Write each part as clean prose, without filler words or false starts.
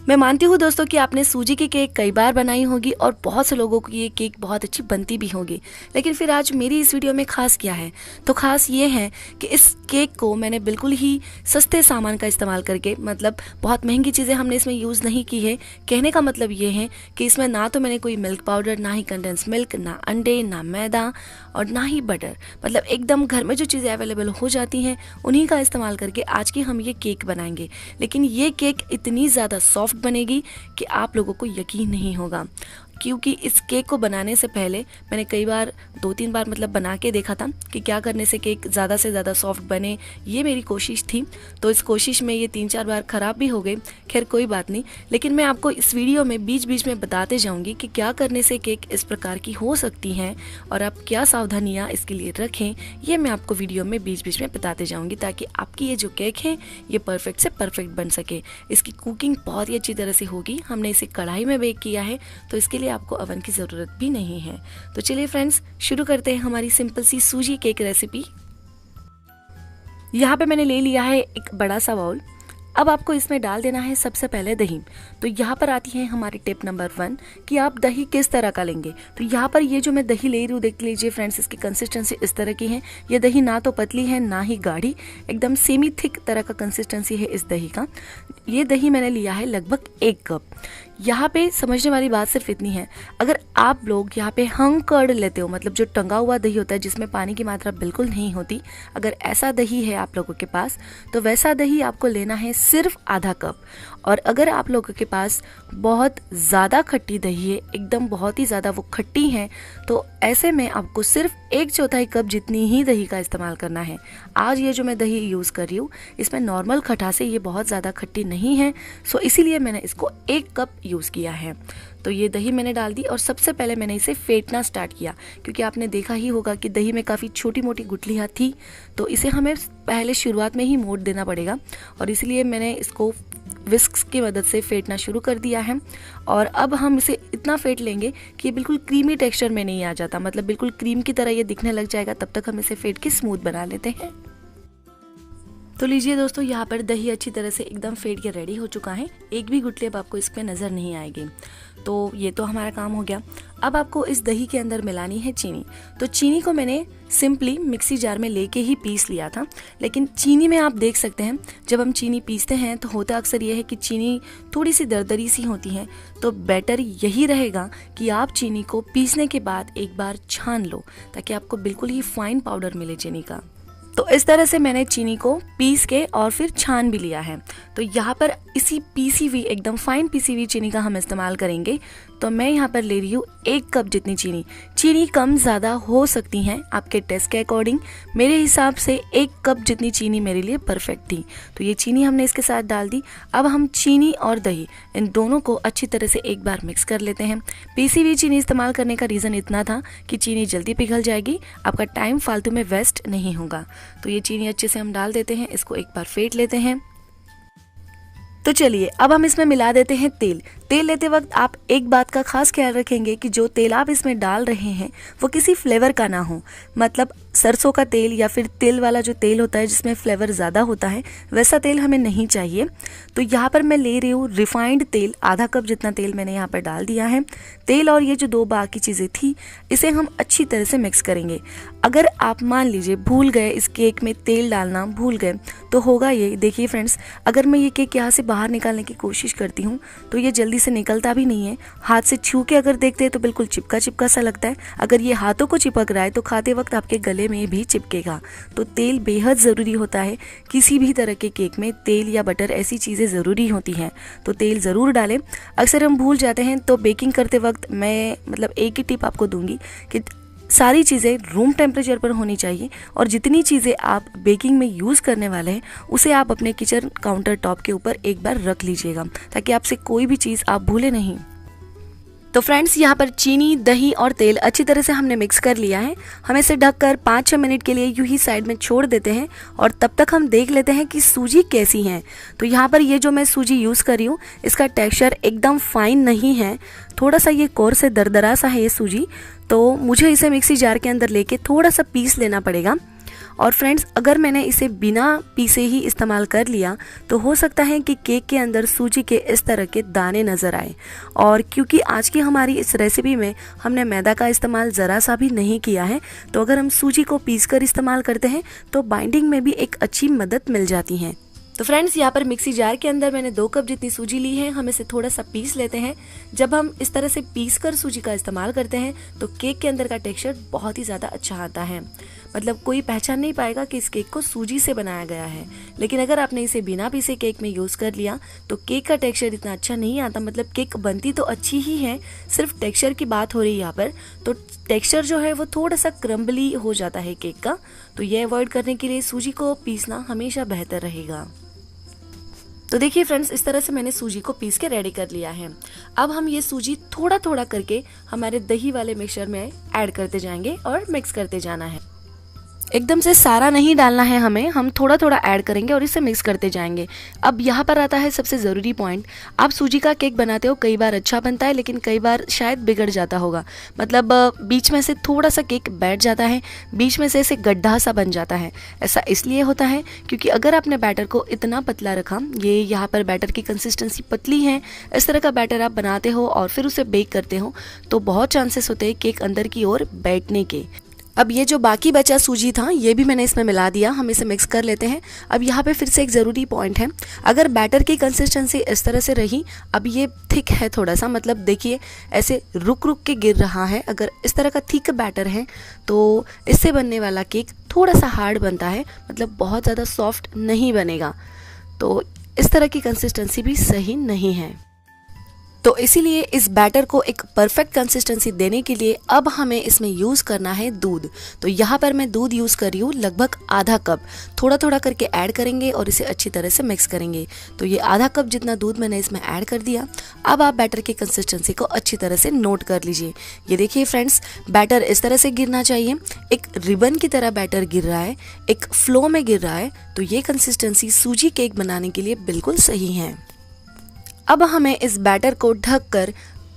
मैं मानती हूँ दोस्तों कि आपने सूजी की केक कई बार बनाई होगी और बहुत से लोगों को ये केक बहुत अच्छी बनती भी होगी। लेकिन फिर आज मेरी इस वीडियो में खास क्या है, तो खास ये है कि इस केक को मैंने बिल्कुल ही सस्ते सामान का इस्तेमाल करके, मतलब बहुत महंगी चीज़ें हमने इसमें यूज़ नहीं की है। कहने का मतलब ये है कि इसमें ना तो मैंने कोई मिल्क पाउडर, ना ही कंडेंस मिल्क, ना अंडे, ना मैदा और ना ही बटर, मतलब एकदम घर में जो चीज़ें अवेलेबल हो जाती हैं उन्हीं का इस्तेमाल करके आज की हम ये केक बनाएंगे। लेकिन ये केक इतनी ज़्यादा सॉफ्ट बनेगी कि आप लोगों को यकीन नहीं होगा, क्योंकि इस केक को बनाने से पहले मैंने कई बार 2-3 बार मतलब बना के देखा था कि क्या करने से केक ज़्यादा से ज़्यादा सॉफ्ट बने, ये मेरी कोशिश थी। तो इस कोशिश में ये 3-4 बार ख़राब भी हो गए। खैर कोई बात नहीं, लेकिन मैं आपको इस वीडियो में बीच बीच में बताते जाऊंगी कि क्या करने से केक इस प्रकार की हो सकती हैं और आप क्या सावधानियाँ इसके लिए रखें, ये मैं आपको वीडियो में बीच बीच में बताते जाऊँगी, ताकि आपकी ये जो केक है ये परफेक्ट से परफेक्ट बन सके। इसकी कुकिंग बहुत ही अच्छी तरह से होगी। हमने इसे कढ़ाई में बेक किया है, तो इसके लिए आपको अवन की ज़रूरत भी नहीं है। तो चलिए फ्रेंड्स, शुरू करते हैं हमारी सिंपल सी सूजी केक रेसिपी। यहाँ पे मैंने ले लिया है एक बड़ा सा बाउल। अब आपको इसमें डाल देना है सबसे पहले दही। तो यहाँ पर आती है हमारी टिप नंबर 1 कि आप दही किस तरह का लेंगे। तो यहाँ पर ये जो मैं दही ले रही हूँ, देख लीजिए फ्रेंड्स, इसकी कंसिस्टेंसी इस तरह की है। ये दही ना तो पतली है ना ही गाढ़ी, एकदम सेमी थिक तरह का कंसिस्टेंसी है इस दही का। ये दही मैंने लिया है लगभग 1 कप। यहाँ पे समझने वाली बात सिर्फ इतनी है, अगर आप लोग यहाँ पे हंग कर्ड लेते हो, मतलब जो टंगा हुआ दही होता है जिसमें पानी की मात्रा बिल्कुल नहीं होती, अगर ऐसा दही है आप लोगों के पास तो वैसा दही आपको लेना है सिर्फ आधा कप। और अगर आप लोगों के पास बहुत ज़्यादा खट्टी दही है, एकदम बहुत ही ज़्यादा वो खट्टी है, तो ऐसे में आपको सिर्फ 1/4 कप जितनी ही दही का इस्तेमाल करना है। आज ये जो मैं दही यूज़ कर रही हूँ इसमें नॉर्मल खटास है, ये बहुत ज़्यादा खट्टी नहीं है, सो इसीलिए मैंने इसको 1 कप यूज़ किया है। तो ये दही मैंने डाल दी और सबसे पहले मैंने इसे फेंटना स्टार्ट किया, क्योंकि आपने देखा ही होगा कि दही में काफ़ी छोटी मोटी गुठलियाँ थी, तो इसे हमें पहले शुरुआत में ही मोड़ देना पड़ेगा, और इसलिए मैंने इसको विस्क्स की मदद से फेंटना शुरू कर दिया है। और अब हम इसे इतना फेंट लेंगे कि ये बिल्कुल क्रीमी टेक्सचर में नहीं आ जाता, मतलब बिल्कुल क्रीम की तरह ये दिखने लग जाएगा, तब तक हम इसे फेंट के स्मूथ बना लेते हैं। तो लीजिए दोस्तों, यहाँ पर दही अच्छी तरह से एकदम फेंट के रेडी हो चुका है, एक भी गुठली अब आपको इसमें नज़र नहीं आएगी। तो ये तो हमारा काम हो गया। अब आपको इस दही के अंदर मिलानी है चीनी। तो चीनी को मैंने सिंपली मिक्सी जार में लेके ही पीस लिया था, लेकिन चीनी में आप देख सकते हैं जब हम चीनी पीसते हैं तो होता अक्सर ये है कि चीनी थोड़ी सी दरदरी सी होती है। तो बेटर यही रहेगा कि आप चीनी को पीसने के बाद एक बार छान लो, ताकि आपको बिल्कुल ही फाइन पाउडर मिले चीनी का। तो इस तरह से मैंने चीनी को पीस के और फिर छान भी लिया है। तो यहाँ पर इसी पीसी हुई, एकदम फाइन पीसी हुई चीनी का हम इस्तेमाल करेंगे। तो मैं यहाँ पर ले रही हूँ 1 कप जितनी चीनी। चीनी कम ज़्यादा हो सकती हैं आपके टेस्ट के अकॉर्डिंग। मेरे हिसाब से 1 कप जितनी चीनी मेरे लिए परफेक्ट थी। तो ये चीनी हमने इसके साथ डाल दी। अब हम चीनी और दही इन दोनों को अच्छी तरह से एक बार मिक्स कर लेते हैं। पीसी हुई चीनी इस्तेमाल करने का रीज़न इतना था कि चीनी जल्दी पिघल जाएगी, आपका टाइम फालतू में वेस्ट नहीं होगा। तो ये चीनी अच्छे से हम डाल देते हैं, इसको एक बार फेंट लेते हैं। तो चलिए अब हम इसमें मिला देते हैं तेल। तेल लेते वक्त आप एक बात का खास ख्याल रखेंगे कि जो तेल आप इसमें डाल रहे हैं वो किसी फ्लेवर का ना हो, मतलब सरसों का तेल या फिर तिल वाला जो तेल होता है जिसमें फ्लेवर ज़्यादा होता है, वैसा तेल हमें नहीं चाहिए। तो यहाँ पर मैं ले रही हूँ रिफाइंड तेल, आधा कप जितना तेल मैंने यहाँ पर डाल दिया है। तेल और ये जो 2 बाकी चीज़ें थी इसे हम अच्छी तरह से मिक्स करेंगे। अगर आप मान लीजिए भूल गए, इस केक में तेल डालना भूल गए, तो होगा ये, देखिए फ्रेंड्स, अगर मैं ये केक यहाँ से बाहर निकालने की कोशिश करती हूँ तो ये जल्दी से निकलता भी नहीं है। हाथ से छू के अगर देखते हैं तो बिल्कुल चिपका चिपका सा लगता है। अगर ये हाथों को चिपक रहा है तो खाते वक्त आपके गले में भी चिपकेगा। तो तेल बेहद ज़रूरी होता है। किसी भी तरह के केक में तेल या बटर ऐसी चीज़ें ज़रूरी होती हैं, तो तेल ज़रूर डालें। अक्सर हम भूल जाते हैं, तो बेकिंग करते वक्त मैं मतलब एक ही टिप आपको दूंगी कि सारी चीज़ें रूम टेम्परेचर पर होनी चाहिए, और जितनी चीज़ें आप बेकिंग में यूज़ करने वाले हैं उसे आप अपने किचन काउंटर टॉप के ऊपर एक बार रख लीजिएगा, ताकि आपसे कोई भी चीज़ आप भूले नहीं। तो फ्रेंड्स, यहाँ पर चीनी, दही और तेल अच्छी तरह से हमने मिक्स कर लिया है। हम इसे ढककर 5-6 मिनट के लिए यूं ही साइड में छोड़ देते हैं, और तब तक हम देख लेते हैं कि सूजी कैसी है। तो यहाँ पर ये जो मैं सूजी यूज़ कर रही हूँ इसका टेक्सचर एकदम फाइन नहीं है, थोड़ा सा ये कोर से दरदरा सा है ये सूजी। तो मुझे इसे मिक्सी जार के अंदर लेके थोड़ा सा पीस लेना पड़ेगा। और फ्रेंड्स, अगर मैंने इसे बिना पीसे ही इस्तेमाल कर लिया तो हो सकता है कि केक के अंदर सूजी के इस तरह के दाने नज़र आए। और क्योंकि आज की हमारी इस रेसिपी में हमने मैदा का इस्तेमाल ज़रा सा भी नहीं किया है, तो अगर हम सूजी को पीसकर इस्तेमाल करते हैं तो बाइंडिंग में भी एक अच्छी मदद मिल जाती है। तो फ्रेंड्स, यहाँ पर मिक्सी जार के अंदर मैंने 2 कप जितनी सूजी ली है। हम इसे थोड़ा सा पीस लेते हैं। जब हम इस तरह से पीस कर सूजी का इस्तेमाल करते हैं तो केक के अंदर का टेक्सचर बहुत ही ज़्यादा अच्छा आता है। मतलब कोई पहचान नहीं पाएगा कि इस केक को सूजी से बनाया गया है। लेकिन अगर आपने इसे बिना पीसे केक में यूज़ कर लिया तो केक का टेक्सचर इतना अच्छा नहीं आता। मतलब केक बनती तो अच्छी ही है, सिर्फ टेक्सचर की बात हो रही है यहाँ पर। तो टेक्सचर जो है वो थोड़ा सा क्रम्बली हो जाता है केक का। तो ये अवॉइड करने के लिए सूजी को पीसना हमेशा बेहतर रहेगा। तो देखिए फ्रेंड्स, इस तरह से मैंने सूजी को पीस के रेडी कर लिया है। अब हम ये सूजी थोड़ा थोड़ा करके हमारे दही वाले मिक्सचर में ऐड करते जाएंगे और मिक्स करते जाना है। एकदम से सारा नहीं डालना है हमें, हम थोड़ा थोड़ा ऐड करेंगे और इसे मिक्स करते जाएंगे। अब यहाँ पर आता है सबसे ज़रूरी पॉइंट। आप सूजी का केक बनाते हो, कई बार अच्छा बनता है लेकिन कई बार शायद बिगड़ जाता होगा। मतलब बीच में से थोड़ा सा केक बैठ जाता है, बीच में से ऐसे गड्ढा सा बन जाता है। ऐसा इसलिए होता है क्योंकि अगर आपने बैटर को इतना पतला रखा, ये यहाँ पर बैटर की कंसिस्टेंसी पतली है, इस तरह का बैटर आप बनाते हो और फिर उसे बेक करते हो तो बहुत चांसेस होते हैं केक अंदर की ओर बैठने के। अब ये जो बाकी बचा सूजी था ये भी मैंने इसमें मिला दिया। हम इसे मिक्स कर लेते हैं। अब यहाँ पे फिर से एक ज़रूरी पॉइंट है, अगर बैटर की कंसिस्टेंसी इस तरह से रही, अब ये थिक है थोड़ा सा, मतलब देखिए ऐसे रुक रुक के गिर रहा है। अगर इस तरह का थिक बैटर है तो इससे बनने वाला केक थोड़ा सा हार्ड बनता है, मतलब बहुत ज़्यादा सॉफ्ट नहीं बनेगा। तो इस तरह की कंसिस्टेंसी भी सही नहीं है। तो इसीलिए इस बैटर को एक परफेक्ट कंसिस्टेंसी देने के लिए अब हमें इसमें यूज़ करना है दूध। तो यहाँ पर मैं दूध यूज़ कर रही हूँ लगभग आधा कप। थोड़ा थोड़ा करके ऐड करेंगे और इसे अच्छी तरह से मिक्स करेंगे। तो ये आधा कप जितना दूध मैंने इसमें ऐड कर दिया। अब आप बैटर की कंसिस्टेंसी को अच्छी तरह से नोट कर लीजिए। ये देखिए फ्रेंड्स, बैटर इस तरह से गिरना चाहिए, एक रिबन की तरह बैटर गिर रहा है, एक फ्लो में गिर रहा है। तो ये कंसिस्टेंसी सूजी केक बनाने के लिए बिल्कुल सही है। अब हमें इस बैटर को ढककर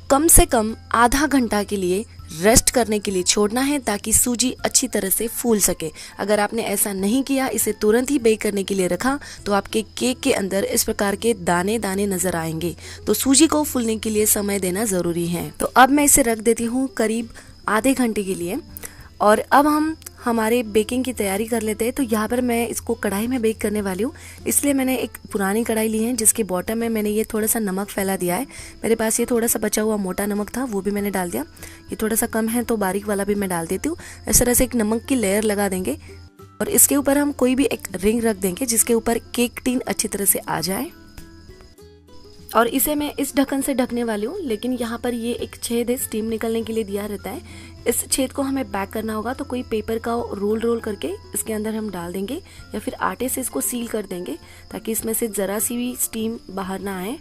कम से कम आधा घंटा के लिए रेस्ट करने के लिए छोड़ना है ताकि सूजी अच्छी तरह से फूल सके। अगर आपने ऐसा नहीं किया, इसे तुरंत ही बेक करने के लिए रखा, तो आपके केक के अंदर इस प्रकार के दाने दाने नजर आएंगे। तो सूजी को फूलने के लिए समय देना ज़रूरी है। तो अब मैं इसे रख देती हूँ करीब आधे घंटे के लिए। और अब हम हमारे बेकिंग की तैयारी कर लेते हैं। तो यहाँ पर मैं इसको कढ़ाई में बेक करने वाली हूँ, इसलिए मैंने एक पुरानी कढ़ाई ली है जिसके बॉटम में मैंने ये थोड़ा सा नमक फैला दिया है। मेरे पास ये थोड़ा सा बचा हुआ मोटा नमक था, वो भी मैंने डाल दिया। ये थोड़ा सा कम है तो बारीक वाला भी मैं डाल देती हूँ। इस तरह से एक नमक की लेयर लगा देंगे और इसके ऊपर हम कोई भी एक रिंग रख देंगे जिसके ऊपर केक टिन अच्छी तरह से आ जाए। और इसे मैं इस ढक्कन से ढकने वाली हूँ, लेकिन यहाँ पर ये एक छेद है, स्टीम निकलने के लिए दिया रहता है। इस छेद को हमें पैक करना होगा, तो कोई पेपर का रोल करके इसके अंदर हम डाल देंगे या फिर आटे से इसको सील कर देंगे ताकि इसमें से ज़रा सी भी स्टीम बाहर ना आए।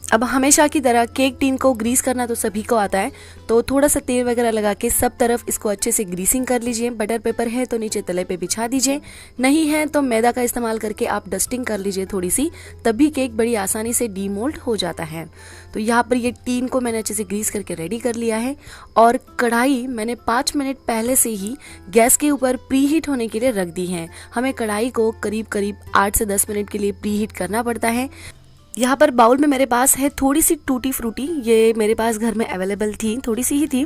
अब हमेशा की तरह केक टिन को ग्रीस करना तो सभी को आता है, तो थोड़ा सा तेल वगैरह लगा के सब तरफ इसको अच्छे से ग्रीसिंग कर लीजिए। बटर पेपर है तो नीचे तले पे बिछा दीजिए, नहीं है तो मैदा का इस्तेमाल करके आप डस्टिंग कर लीजिए थोड़ी सी, तभी केक बड़ी आसानी से डीमोल्ड हो जाता है। तो यहाँ पर ये टिन को मैंने अच्छे से ग्रीस करके रेडी कर लिया है और कढ़ाई मैंने 5 मिनट पहले से ही गैस के ऊपर प्री हीट होने के लिए रख दी है। हमें कढ़ाई को करीब 8 से 10 मिनट के लिए प्री हीट करना पड़ता है। यहाँ पर बाउल में मेरे पास है थोड़ी सी टूटी फ्रूटी, ये मेरे पास घर में अवेलेबल थी, थोड़ी सी ही थी।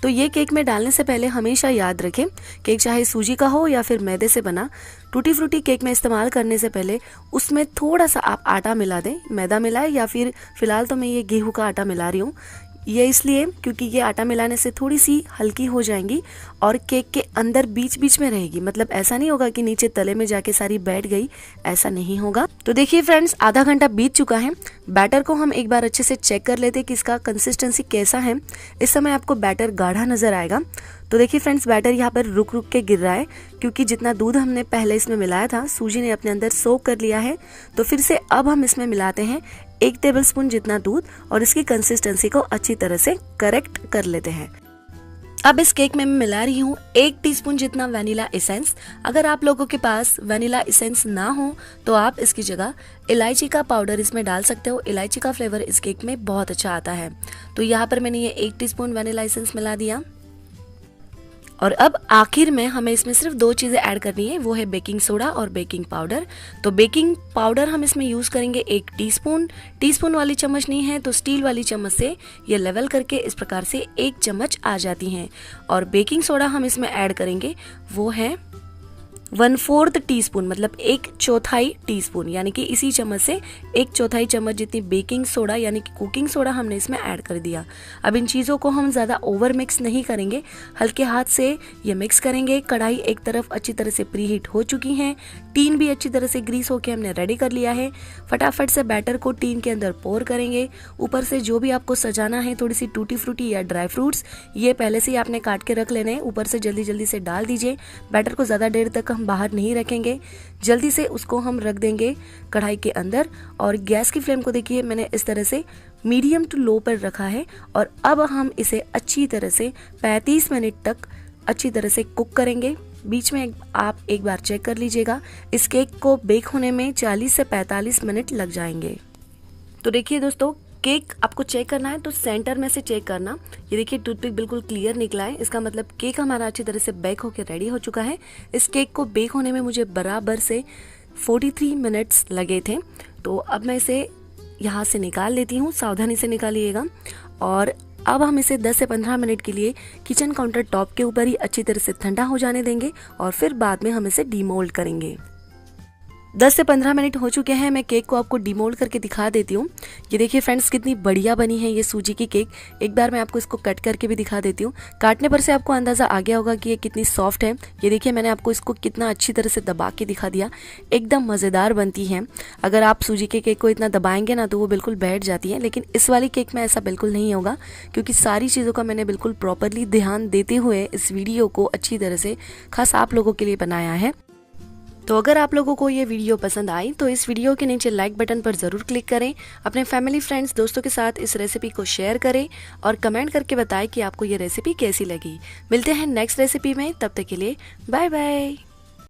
तो ये केक में डालने से पहले हमेशा याद रखें, केक चाहे सूजी का हो या फिर मैदे से बना, टूटी फ्रूटी केक में इस्तेमाल करने से पहले उसमें थोड़ा सा आप आटा मिला दें। मैदा मिलाएं या फिर फिलहाल तो मैं ये गेहूं का आटा मिला रही हूँ। ये इसलिए क्योंकि ये आटा मिलाने से थोड़ी सी हल्की हो जाएंगी और केक के अंदर बीच बीच में रहेगी। मतलब ऐसा नहीं होगा कि नीचे तले में जाके सारी बैठ गई, ऐसा नहीं होगा। तो देखिए फ्रेंड्स, आधा घंटा बीत चुका है। बैटर को हम एक बार अच्छे से चेक कर लेते कि इसका कंसिस्टेंसी कैसा है। इस समय आपको बैटर गाढ़ा नजर आएगा। तो देखिए फ्रेंड्स, बैटर यहाँ पर रुक रुक के गिर रहा है क्योंकि जितना दूध हमने पहले इसमें मिलाया था सूजी ने अपने अंदर सोक कर लिया है। तो फिर से अब हम इसमें मिलाते हैं 1 टेबलस्पून जितना दूध और इसकी कंसिस्टेंसी को अच्छी तरह से करेक्ट कर लेते हैं। अब इस केक में मैं मिला रही हूँ 1 टीस्पून जितना वनीला एसेंस। अगर आप लोगों के पास वनीला एसेंस ना हो तो आप इसकी जगह इलायची का पाउडर इसमें डाल सकते हो। इलायची का फ्लेवर इस केक में बहुत अच्छा आता है। तो यहाँ पर मैंने ये 1 टीस्पून वनीला एसेंस मिला दिया। और अब आखिर में हमें इसमें सिर्फ 2 चीज़ें ऐड करनी है, वो है बेकिंग सोडा और बेकिंग पाउडर। तो बेकिंग पाउडर हम इसमें यूज़ करेंगे 1 टीस्पून वाली चम्मच नहीं है तो स्टील वाली चम्मच से ये लेवल करके इस प्रकार से 1 चम्मच आ जाती हैं। और बेकिंग सोडा हम इसमें ऐड करेंगे वो है 1/4 टीस्पून, मतलब 1/4 टीस्पून, यानी कि इसी चम्मच से 1/4 चम्मच जितनी बेकिंग सोडा यानी कि कुकिंग सोडा हमने इसमें ऐड कर दिया। अब इन चीज़ों को हम ज़्यादा ओवर मिक्स नहीं करेंगे, हल्के हाथ से ये मिक्स करेंगे। कढ़ाई एक तरफ अच्छी तरह से प्रीहीट हो चुकी है, टीन भी अच्छी तरह से ग्रीस होकर हमने रेडी कर लिया है। फटाफट से बैटर को टीन के अंदर पोर करेंगे। ऊपर से जो भी आपको सजाना है, थोड़ी सी टूटी फ्रूटी या ड्राई फ्रूट्स, ये पहले से ही आपने काट के रख लेने हैं, ऊपर से जल्दी जल्दी से डाल दीजिए। बैटर को ज़्यादा देर तक हम बाहर नहीं रखेंगे, जल्दी से उसको हम रख देंगे कढ़ाई के अंदर। और गैस की फ्लेम को देखिए मैंने इस तरह से मीडियम टू लो पर रखा है। और अब हम इसे अच्छी तरह से 35 मिनट तक अच्छी तरह से कुक करेंगे। बीच में आप एक बार चेक कर लीजिएगा, इस केक को बेक होने में 40 से 45 मिनट लग जाएंगे। तो देखिए दोस्तों, केक आपको चेक करना है तो सेंटर में से चेक करना। ये देखिए टूथपिक बिल्कुल क्लियर निकला है, इसका मतलब केक हमारा अच्छी तरह से बेक होकर रेडी हो चुका है। इस केक को बेक होने में मुझे बराबर से 43 मिनट्स लगे थे। तो अब मैं इसे यहाँ से निकाल लेती हूँ, सावधानी से निकालिएगा। और अब हम इसे 10 से 15 मिनट के लिए किचन काउंटर टॉप के ऊपर ही अच्छी तरह से ठंडा हो जाने देंगे और फिर बाद में हम इसे डीमोल्ड करेंगे। 10 से 15 मिनट हो चुके हैं, मैं केक को आपको डीमोल्ड करके दिखा देती हूँ। ये देखिए फ्रेंड्स, कितनी बढ़िया बनी है ये सूजी की केक। एक बार मैं आपको इसको कट करके भी दिखा देती हूँ। काटने पर से आपको अंदाज़ा आ गया होगा कि ये कितनी सॉफ्ट है। ये देखिए मैंने आपको इसको कितना अच्छी तरह से दबा के दिखा दिया, एकदम मज़ेदार बनती है। अगर आप सूजी के केक को इतना दबाएंगे ना तो वो बिल्कुल बैठ जाती है, लेकिन इस वाली केक में ऐसा बिल्कुल नहीं होगा, क्योंकि सारी चीज़ों का मैंने बिल्कुल प्रॉपरली ध्यान देते हुए इस वीडियो को अच्छी तरह से खास आप लोगों के लिए बनाया है। तो अगर आप लोगों को ये वीडियो पसंद आई तो इस वीडियो के नीचे लाइक बटन पर ज़रूर क्लिक करें, अपने फैमिली फ्रेंड्स दोस्तों के साथ इस रेसिपी को शेयर करें और कमेंट करके बताएं कि आपको ये रेसिपी कैसी लगी। मिलते हैं नेक्स्ट रेसिपी में, तब तक के लिए बाय बाय।